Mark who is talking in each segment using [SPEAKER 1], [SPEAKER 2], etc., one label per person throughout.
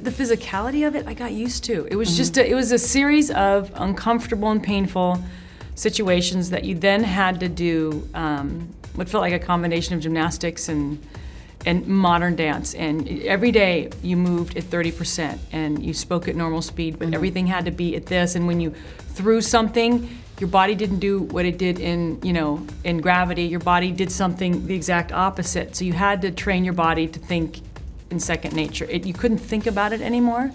[SPEAKER 1] the physicality of it, I got used to. It was just it was a series of uncomfortable and painful situations that you then had to do what felt like a combination of gymnastics and modern dance. And every day you moved at 30% and you spoke at normal speed, but everything had to be at this. And when you threw something, your body didn't do what it did in gravity. Your body did something the exact opposite. So you had to train your body to think in second nature. You couldn't think about it anymore.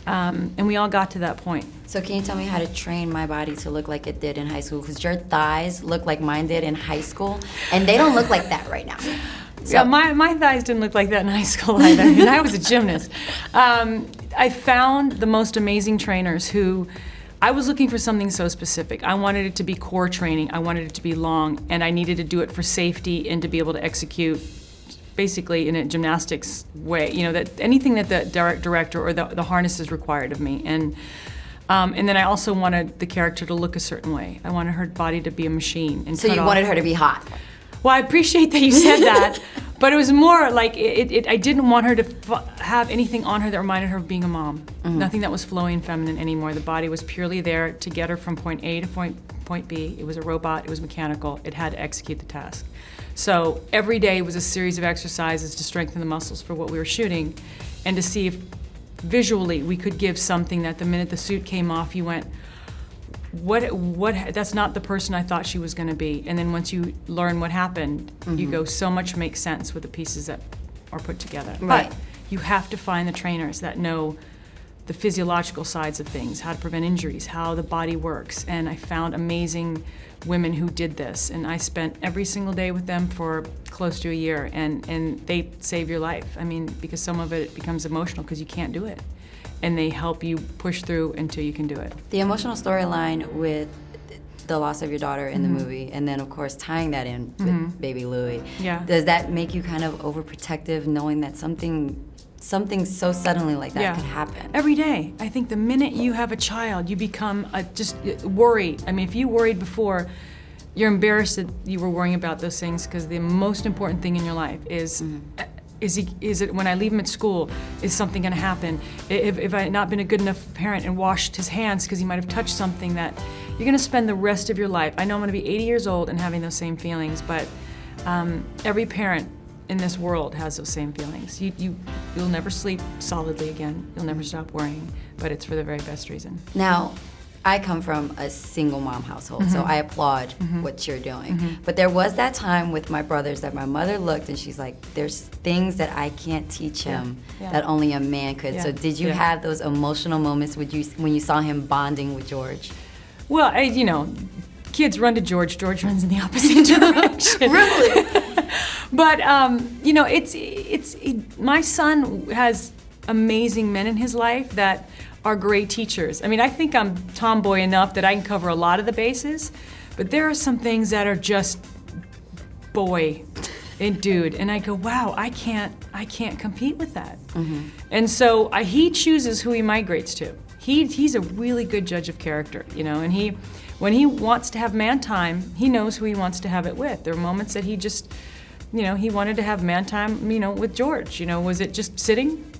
[SPEAKER 1] And we all got to that point.
[SPEAKER 2] So can you tell me how to train my body to look like it did in high school? Because your thighs look like mine did in high school, and they don't look like that right now. So.
[SPEAKER 1] Yeah, my thighs didn't look like that in high school either, and I was a gymnast. I found the most amazing trainers who, I was looking for something so specific. I wanted it to be core training, I wanted it to be long, and I needed to do it for safety and to be able to execute basically in a gymnastics way, that anything that the director or the harnesses required of me. And then I also wanted the character to look a certain way. I wanted her body to be a machine. And
[SPEAKER 2] so you wanted her to be hot?
[SPEAKER 1] Well, I appreciate that you said that, but it was more like I didn't want her to have anything on her that reminded her of being a mom. Nothing that was flowy and feminine anymore. The body was purely there to get her from point A to point B. It was a robot, it was mechanical, it had to execute the task. So every day was a series of exercises to strengthen the muscles for what we were shooting and to see if visually we could give something that the minute the suit came off, you went, what, that's not the person I thought she was gonna be. And then once you learn what happened, you go, so much makes sense with the pieces that are put together.
[SPEAKER 2] Right.
[SPEAKER 1] But you have to find the trainers that know the physiological sides of things, how to prevent injuries, how the body works. And I found amazing women who did this. And I spent every single day with them for close to a year. And they save your life. I mean, because some of it becomes emotional because you can't do it. And they help you push through until you can do it.
[SPEAKER 2] The emotional storyline with the loss of your daughter in the movie, and then of course tying that in with baby Louie, does that make you kind of overprotective, knowing that something so suddenly like that could happen?
[SPEAKER 1] Every day. I think the minute you have a child, you become just worried. I mean, if you worried before, you're embarrassed that you were worrying about those things, because the most important thing in your life is is it when I leave him at school, is something gonna happen? If I had not been a good enough parent and washed his hands because he might have touched something, that you're gonna spend the rest of your life. I know I'm gonna be 80 years old and having those same feelings, but every parent in this world has those same feelings. You'll never sleep solidly again. You'll never stop worrying, but it's for the very best reason.
[SPEAKER 2] Now, I come from a single mom household, so I applaud what you're doing. But there was that time with my brothers that my mother looked and she's like, there's things that I can't teach him that only a man could. So did you have those emotional moments when you saw him bonding with George?
[SPEAKER 1] Well, kids run to George. George runs in the opposite direction.
[SPEAKER 2] Really?
[SPEAKER 1] But my son has amazing men in his life that are great teachers. I mean, I think I'm tomboy enough that I can cover a lot of the bases, but there are some things that are just boy and dude, and I go, wow, I can't compete with that. And so he chooses who he migrates to. He's a really good judge of character, and when he wants to have man time, he knows who he wants to have it with. There are moments that he just, he wanted to have man time, with George. Was it just sitting?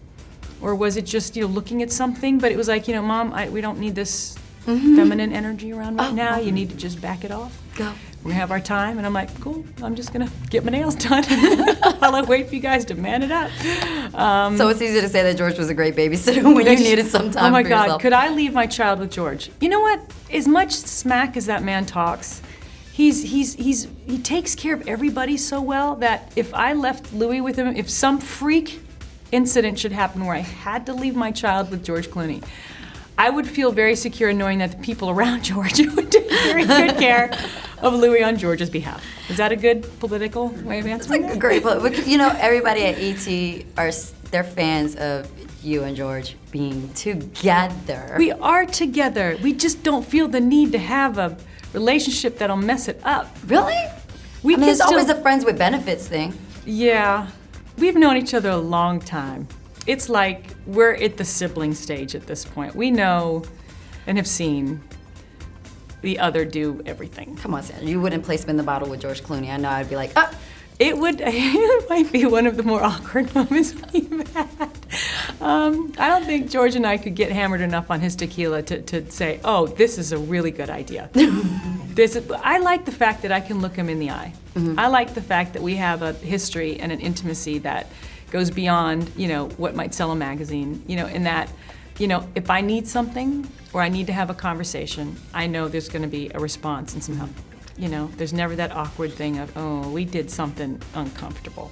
[SPEAKER 1] Or was it just, looking at something? But it was like, Mom, we don't need this feminine energy around right now. You need to just back it off.
[SPEAKER 2] Go.
[SPEAKER 1] We're gonna have our time. And I'm like, cool, I'm just gonna get my nails done while I wait for you guys to man it up.
[SPEAKER 2] So it's easy to say that George was a great babysitter when you needed some time
[SPEAKER 1] for yourself. Oh my
[SPEAKER 2] yourself.
[SPEAKER 1] God, could I leave my child with George? You know what? As much smack as that man talks, he takes care of everybody so well that if I left Louie with him, if some freak incident should happen where I had to leave my child with George Clooney, I would feel very secure knowing that the people around George would take very good care of Louie on George's behalf. Is that a good political way of answering
[SPEAKER 2] It's like a great, everybody at ET they're fans of you and George being together.
[SPEAKER 1] We are together. We just don't feel the need to have a relationship that'll mess it up.
[SPEAKER 2] Really? It's always a friends with benefits thing.
[SPEAKER 1] Yeah. We've known each other a long time. It's like we're at the sibling stage at this point. We know and have seen the other do everything.
[SPEAKER 2] Come on, Sandra. You wouldn't play spin the bottle with George Clooney. I know I'd be like, ah!
[SPEAKER 1] It might be one of the more awkward moments we've had. I don't think George and I could get hammered enough on his tequila to say, oh, this is a really good idea. I like the fact that I can look him in the eye. I like the fact that we have a history and an intimacy that goes beyond, what might sell a magazine, in that, if I need something or I need to have a conversation, I know there's going to be a response and some help. There's never that awkward thing of, oh, we did something uncomfortable.